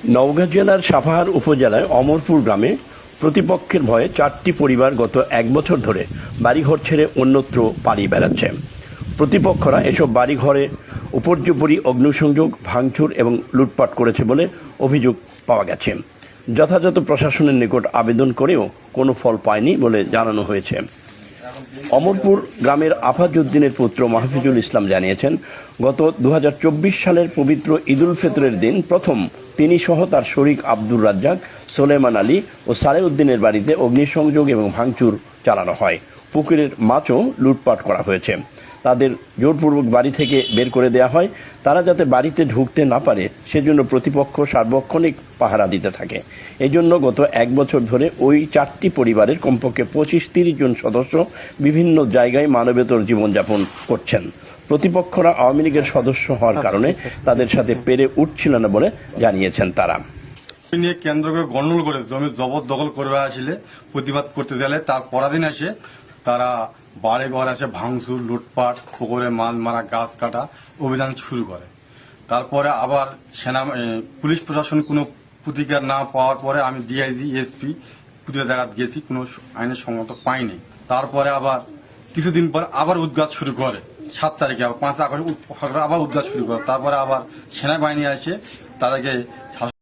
নওগাঁ জেলার সাপাহার উপজেলায় অমরপুর গ্রামে প্রতিপক্ষের ভয়ে 4টি পরিবার গত 1 বছর ধরে বাড়িঘর ছেড়ে অন্যত্র পালিয়ে বেড়াচ্ছে। প্রতিপক্ষরা এসব বাড়িঘরে উপর্যুপরি অগ্নিসংযোগ, ভাঙচুর এবং লুটপাট করেছে বলে অভিযোগ পাওয়া গেছে। যথাযথ প্রশাসনের নিকট আবেদন করেও কোনো ফল পায়নি বলে জানানো হয়েছে। অমরপুর গ্রামের আফাজউদ্দিনের পুত্র মাহফুজুল ইসলাম জানিয়েছেন, গত 2024 সালের পবিত্র ঈদুল ফিতরের দিন প্রথম তিনি সহ তার শরিক আব্দুর রাজ্জাক, সোলেমান আলী ও সালেউদ্দিনের বাড়িতে অগ্নিসংযোগ এবং ভাঙচুর চালানো হয়। পুকুরের মাছও লুটপাট করা হয়েছে। তাদের জোরপূর্বক বাড়ি থেকে বের করে দেওয়া হয়। তারা যাতে বাড়িতে ঢুকতে না পারে সেজন্য প্রতিপক্ষ সার্বক্ষণিক পাহারা দিতে থাকে। এজন্য গত 1 বছর ধরে ওই 4টি পরিবারের কমপক্ষে 25-30 জন সদস্য বিভিন্ন জায়গায় মানবেতর জীবনযাপন করছেন। প্রতিপক্ষরা আওয়ামী লীগের সদস্য হওয়ার কারণে তাদের সাথে পেরে উঠছিল না বলে জানিয়েছেন তারা। নিয়ে কেন্দ্র করে গন্ডগোল করে জমি জবরদখল করবে আসলে প্রতিবাদ করতে গেলে তার পরাধীন এসে তারা বাড়ি ঘর আসে ভাঙচুর, লুটপাট, পুকুরে মাছ মারা, গাছ কাটা অভিযান শুরু করে। তারপরে আবার পুলিশ প্রশাসন কোনো প্রতিকার না পাওয়ার পরে আমি ডিআইজি, এসপি প্রতিটা জায়গায় গেছি, কোনো আইনের সম্মত পাইনি। তারপরে আবার কিছুদিন পর আবার উদ্ঘাত শুরু করে, 7 তারিখে আবার 5 আগস্ট আবার উদ্ঘাত শুরু করে। তারপরে আবার সেনাবাহিনী আসে তাদেরকে